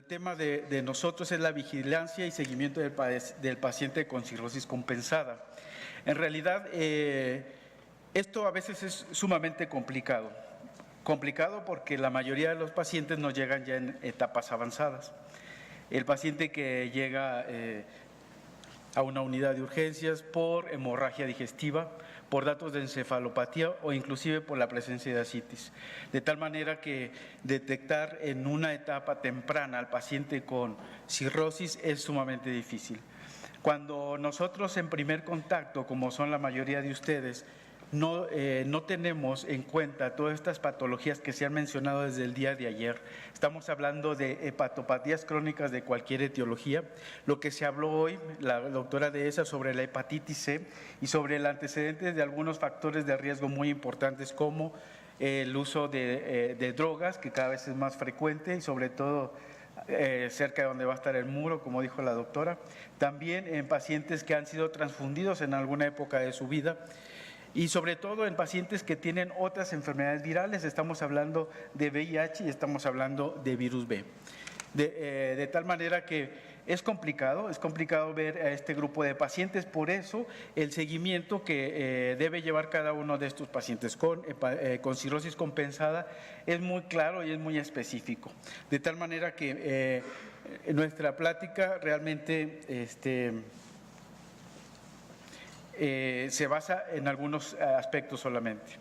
tema de nosotros es la vigilancia y seguimiento del paciente con cirrosis compensada. En realidad, esto a veces es sumamente complicado. Complicado porque la mayoría de los pacientes nos llegan ya en etapas avanzadas. El paciente que llega a una unidad de urgencias por hemorragia digestiva, por datos de encefalopatía o inclusive por la presencia de ascitis. De tal manera que detectar en una etapa temprana al paciente con cirrosis es sumamente difícil. Cuando nosotros en primer contacto, como son la mayoría de ustedes, no tenemos en cuenta todas estas patologías que se han mencionado desde el día de ayer. Estamos hablando de hepatopatías crónicas de cualquier etiología. Lo que se habló hoy, la doctora Dehesa, sobre la hepatitis C y sobre el antecedente de algunos factores de riesgo muy importantes como el uso de drogas, que cada vez es más frecuente y sobre todo cerca de donde va a estar el muro, como dijo la doctora. También en pacientes que han sido transfundidos en alguna época de su vida. Y sobre todo en pacientes que tienen otras enfermedades virales, estamos hablando de VIH y estamos hablando de virus B. De tal manera que es complicado ver a este grupo de pacientes, por eso el seguimiento que debe llevar cada uno de estos pacientes con cirrosis compensada es muy claro y es muy específico. De tal manera que nuestra plática realmente se basa en algunos aspectos solamente.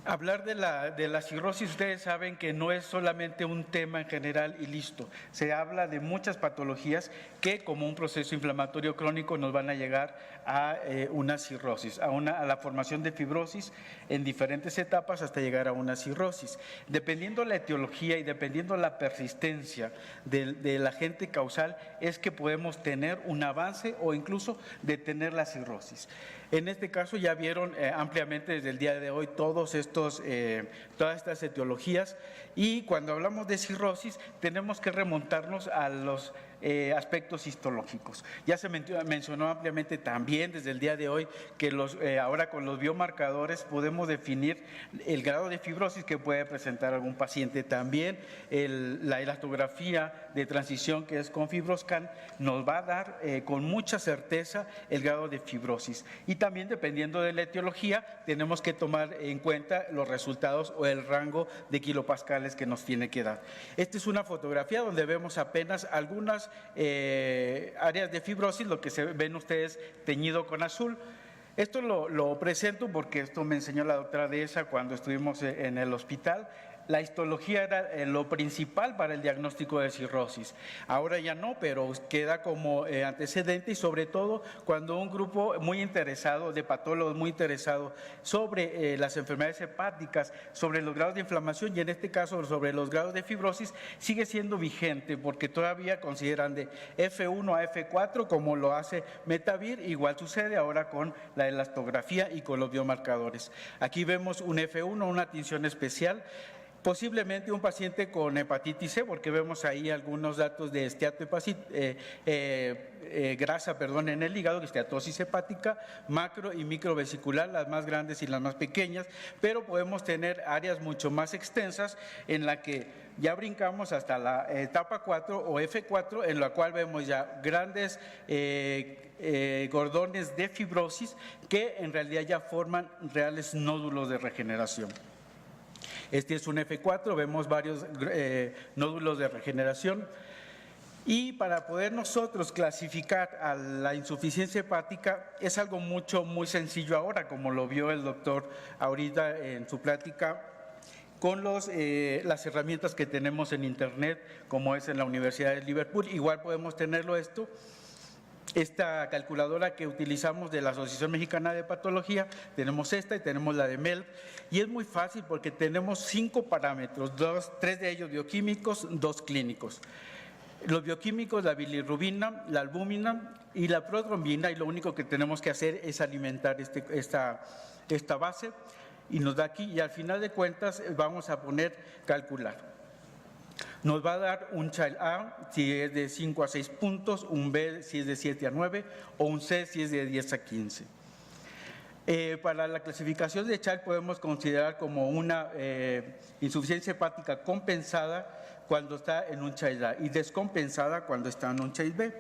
Hablar de la cirrosis, ustedes saben que no es solamente un tema en general y listo. Se habla de muchas patologías que, como un proceso inflamatorio crónico, nos van a llegar a una cirrosis, a la formación de fibrosis en diferentes etapas hasta llegar a una cirrosis. Dependiendo la etiología y dependiendo la persistencia del agente causal, es que podemos tener un avance o incluso detener la cirrosis. En este caso ya vieron ampliamente desde el día de hoy todas estas etiologías, y cuando hablamos de cirrosis tenemos que remontarnos a los aspectos histológicos. Ya se mencionó ampliamente también desde el día de hoy que ahora con los biomarcadores podemos definir el grado de fibrosis que puede presentar algún paciente. También la elastografía de transición, que es con FibroScan, nos va a dar con mucha certeza el grado de fibrosis. Y también, dependiendo de la etiología, tenemos que tomar en cuenta los resultados o el rango de kilopascales que nos tiene que dar. Esta es una fotografía donde vemos apenas algunas áreas de fibrosis, lo que se ven ustedes teñido con azul. Esto lo presento porque esto me enseñó la doctora Dehesa cuando estuvimos en el hospital. La histología era lo principal para el diagnóstico de cirrosis. Ahora ya no, pero queda como antecedente, y sobre todo cuando un grupo muy interesado, de patólogos muy interesados sobre las enfermedades hepáticas, sobre los grados de inflamación y en este caso sobre los grados de fibrosis, sigue siendo vigente porque todavía consideran de F1 a F4 como lo hace Metavir. Igual sucede ahora con la elastografía y con los biomarcadores. Aquí vemos un F1, una tinción especial. Posiblemente un paciente con hepatitis C, porque vemos ahí algunos datos de grasa en el hígado, esteatosis hepática, macro y microvesicular, las más grandes y las más pequeñas, pero podemos tener áreas mucho más extensas en la que ya brincamos hasta la etapa 4 o F4, en la cual vemos ya grandes gordones de fibrosis que en realidad ya forman reales nódulos de regeneración. Este es un F4, vemos varios nódulos de regeneración. Y para poder nosotros clasificar a la insuficiencia hepática es algo muy sencillo ahora, como lo vio el doctor ahorita en su plática, con las herramientas que tenemos en internet, como es en la Universidad de Liverpool. Igual podemos tenerlo esta calculadora que utilizamos de la Asociación Mexicana de Patología, tenemos esta y tenemos la de MELD, y es muy fácil porque tenemos 5 parámetros, 3 de ellos bioquímicos, 2 clínicos. Los bioquímicos, la bilirrubina, la albúmina y la protrombina, y lo único que tenemos que hacer es alimentar esta base, y nos da aquí, y al final de cuentas vamos a calcular. Nos va a dar un Child A si es de 5 a 6 puntos, un B si es de 7 a 9 o un C si es de 10 a 15. Para la clasificación de Child podemos considerar como una insuficiencia hepática compensada cuando está en un Child A y descompensada cuando está en un Child B.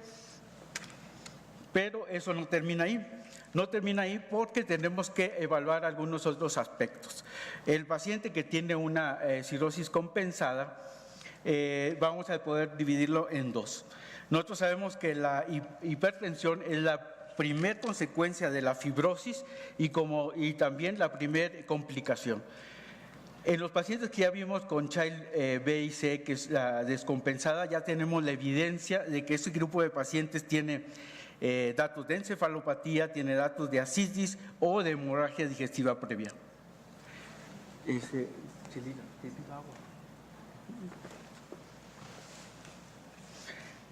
Pero eso no termina ahí. No termina ahí porque tenemos que evaluar algunos otros aspectos. El paciente que tiene una cirrosis compensada, vamos a poder dividirlo en dos. Nosotros sabemos que la hipertensión es la primer consecuencia de la fibrosis y también la primer complicación. En los pacientes que ya vimos con Child B y C, que es la descompensada, ya tenemos la evidencia de que este grupo de pacientes tiene datos de encefalopatía, tiene datos de ascitis o de hemorragia digestiva previa.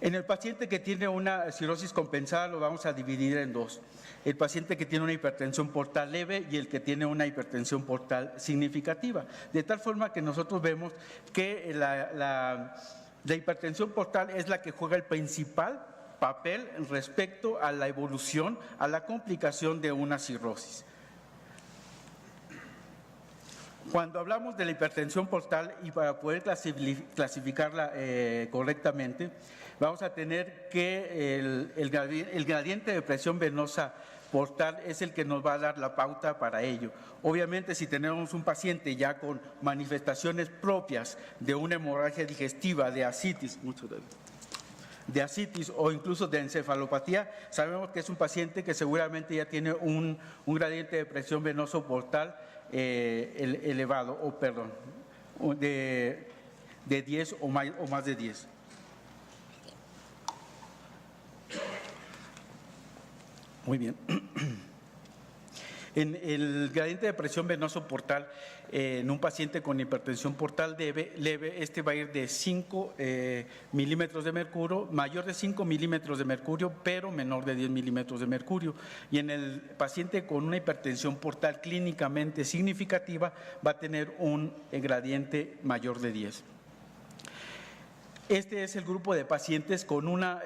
En el paciente que tiene una cirrosis compensada lo vamos a dividir en dos. El paciente que tiene una hipertensión portal leve y el que tiene una hipertensión portal significativa. De tal forma que nosotros vemos que la hipertensión portal es la que juega el principal papel respecto a la evolución, a la complicación de una cirrosis. Cuando hablamos de la hipertensión portal y para poder clasificarla correctamente, vamos a tener que el gradiente de presión venosa portal es el que nos va a dar la pauta para ello. Obviamente, si tenemos un paciente ya con manifestaciones propias de una hemorragia digestiva, de ascitis, o incluso de encefalopatía, sabemos que es un paciente que seguramente ya tiene un gradiente de presión venoso portal elevado, de 10 o más de 10. Muy bien. En el gradiente de presión venoso portal, en un paciente con hipertensión portal leve, este va a ir de 5 milímetros de mercurio, mayor de 5 milímetros de mercurio, pero menor de 10 milímetros de mercurio. Y en el paciente con una hipertensión portal clínicamente significativa va a tener un gradiente mayor de 10. Este es el grupo de pacientes con una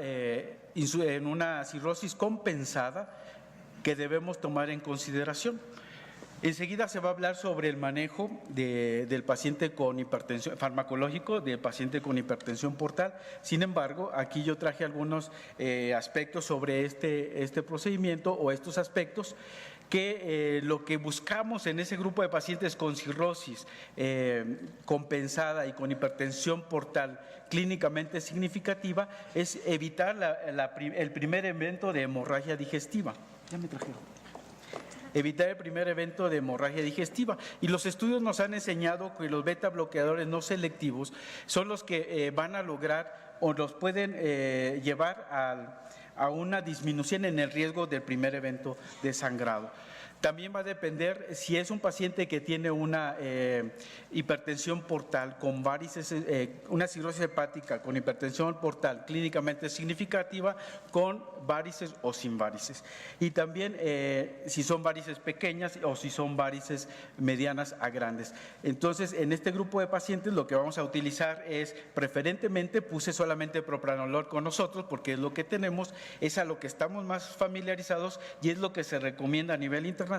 cirrosis compensada que debemos tomar en consideración. Enseguida se va a hablar sobre el manejo del paciente con hipertensión farmacológico, del paciente con hipertensión portal. Sin embargo, aquí yo traje algunos aspectos sobre este procedimiento o estos aspectos que lo que buscamos en ese grupo de pacientes con cirrosis compensada y con hipertensión portal clínicamente significativa es evitar el primer evento de hemorragia digestiva. Ya me trajeron. Evitar el primer evento de hemorragia digestiva. Y los estudios nos han enseñado que los beta bloqueadores no selectivos son los que van a lograr o los pueden llevar a una disminución en el riesgo del primer evento de sangrado. También va a depender si es un paciente que tiene una hipertensión portal con varices, una cirrosis hepática con hipertensión portal clínicamente significativa, con varices o sin varices. Y también si son varices pequeñas o si son varices medianas a grandes. Entonces, en este grupo de pacientes lo que vamos a utilizar es, preferentemente puse solamente propranolol con nosotros porque es lo que tenemos, es a lo que estamos más familiarizados y es lo que se recomienda a nivel internacional,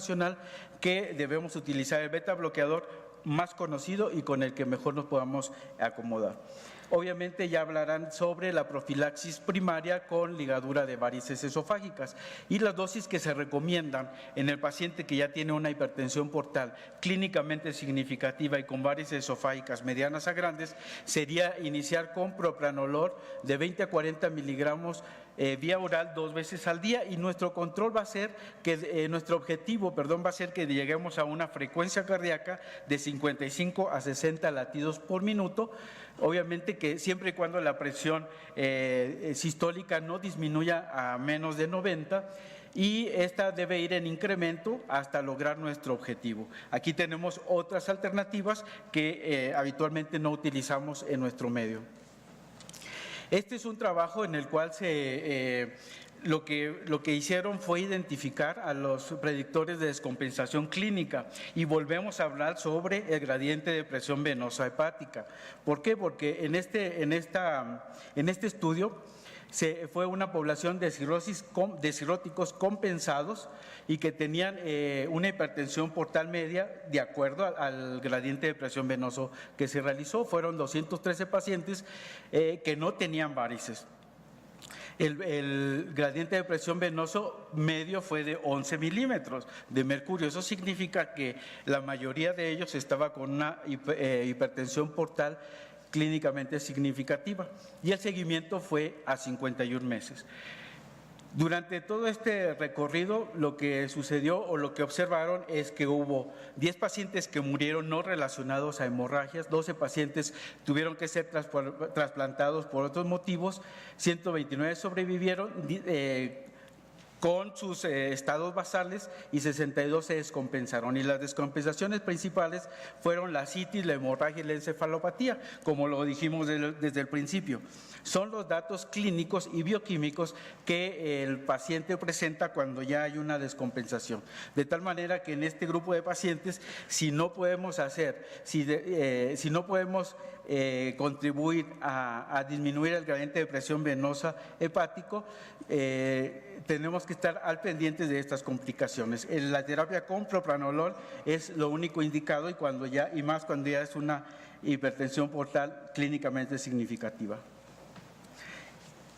que debemos utilizar el beta bloqueador más conocido y con el que mejor nos podamos acomodar. Obviamente ya hablarán sobre la profilaxis primaria con ligadura de varices esofágicas y las dosis que se recomiendan en el paciente que ya tiene una hipertensión portal clínicamente significativa y con varices esofágicas medianas a grandes sería iniciar con propranolol de 20 a 40 miligramos vía oral 2 veces al día, y nuestro control va a ser que nuestro objetivo, va a ser que lleguemos a una frecuencia cardíaca de 55 a 60 latidos por minuto. Obviamente que siempre y cuando la presión sistólica no disminuya a menos de 90, y esta debe ir en incremento hasta lograr nuestro objetivo. Aquí tenemos otras alternativas que habitualmente no utilizamos en nuestro medio. Este es un trabajo en el cual lo que hicieron fue identificar a los predictores de descompensación clínica, y volvemos a hablar sobre el gradiente de presión venosa hepática. ¿Por qué? Porque en este estudio Fue una población de cirróticos compensados y que tenían una hipertensión portal media de acuerdo al gradiente de presión venoso que se realizó. Fueron 213 pacientes que no tenían varices. El gradiente de presión venoso medio fue de 11 milímetros de mercurio. Eso significa que la mayoría de ellos estaba con una hipertensión portal clínicamente significativa, y el seguimiento fue a 51 meses. Durante todo este recorrido, lo que sucedió o lo que observaron es que hubo 10 pacientes que murieron no relacionados a hemorragias, 12 pacientes tuvieron que ser trasplantados por otros motivos, 129 sobrevivieron con sus estados basales y 62 se descompensaron. Y las descompensaciones principales fueron la citis, la hemorragia y la encefalopatía, como lo dijimos desde el principio. Son los datos clínicos y bioquímicos que el paciente presenta cuando ya hay una descompensación. De tal manera que en este grupo de pacientes, si no podemos contribuir a disminuir el gradiente de presión venosa hepático, tenemos que estar al pendiente de estas complicaciones. La terapia con propranolol es lo único indicado y más cuando ya es una hipertensión portal clínicamente significativa.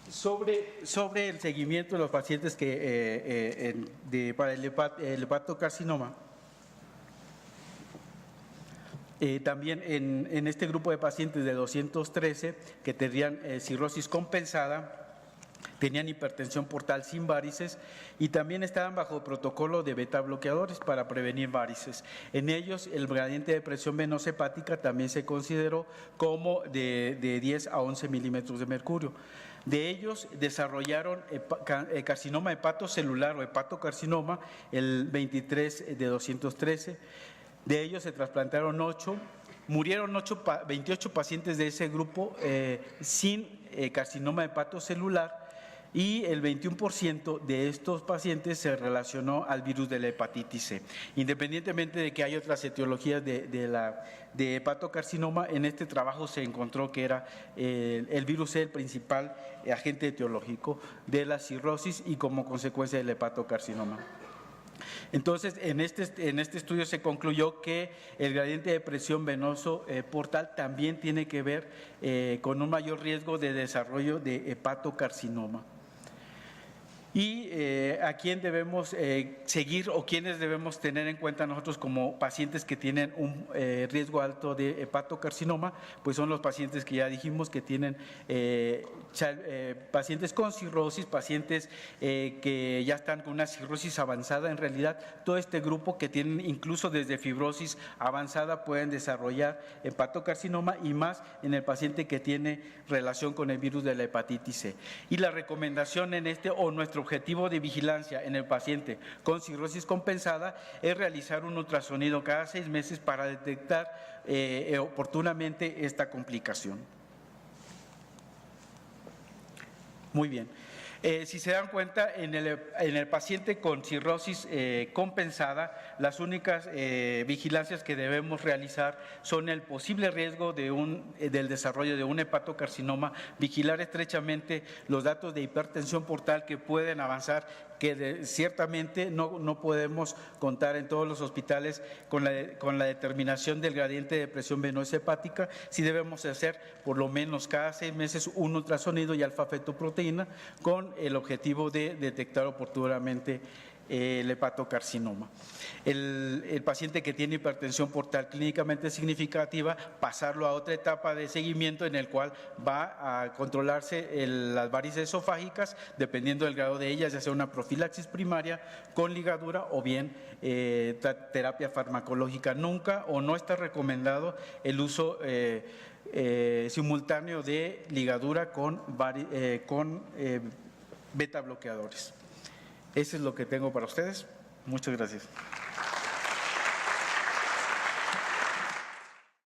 Sobre el seguimiento de los pacientes para el hepatocarcinoma, también en este grupo de pacientes de 213 que tenían cirrosis compensada, tenían hipertensión portal sin varices y también estaban bajo protocolo de beta bloqueadores para prevenir varices. En ellos el gradiente de presión venosa hepática también se consideró como de 10 a 11 milímetros de mercurio. De ellos desarrollaron carcinoma hepatocelular o hepatocarcinoma el 23 de 213. De ellos se trasplantaron 8, murieron 28 pacientes de ese grupo sin carcinoma hepatocelular, y el 21% de estos pacientes se relacionó al virus de la hepatitis C. Independientemente de que hay otras etiologías de hepatocarcinoma, en este trabajo se encontró que era el virus C el principal agente etiológico de la cirrosis y como consecuencia del hepatocarcinoma. Entonces, en este estudio se concluyó que el gradiente de presión venoso portal también tiene que ver con un mayor riesgo de desarrollo de hepatocarcinoma. Y a quién debemos seguir o quiénes debemos tener en cuenta nosotros como pacientes que tienen un riesgo alto de hepatocarcinoma, pues son los pacientes que ya dijimos que tienen pacientes con cirrosis, pacientes que ya están con una cirrosis avanzada. En realidad, todo este grupo que tienen incluso desde fibrosis avanzada pueden desarrollar hepatocarcinoma, y más en el paciente que tiene relación con el virus de la hepatitis C. Y la recomendación en nuestro objetivo de vigilancia en el paciente con cirrosis compensada es realizar un ultrasonido cada 6 meses para detectar oportunamente esta complicación. Muy bien. Si se dan cuenta, en el paciente con cirrosis compensada, las únicas vigilancias que debemos realizar son el posible riesgo del desarrollo de un hepatocarcinoma, vigilar estrechamente los datos de hipertensión portal que pueden avanzar, que ciertamente no podemos contar en todos los hospitales con la determinación del gradiente de presión venosa hepática. Sí debemos hacer por lo menos cada 6 meses un ultrasonido y alfa-fetoproteína con el objetivo de detectar oportunamente el hepatocarcinoma. El paciente que tiene hipertensión portal clínicamente significativa, pasarlo a otra etapa de seguimiento en el cual va a controlarse las varices esofágicas, dependiendo del grado de ellas, ya sea una profilaxis primaria con ligadura o bien terapia farmacológica. Nunca o no está recomendado el uso simultáneo de ligadura con beta bloqueadores. Eso es lo que tengo para ustedes. Muchas gracias.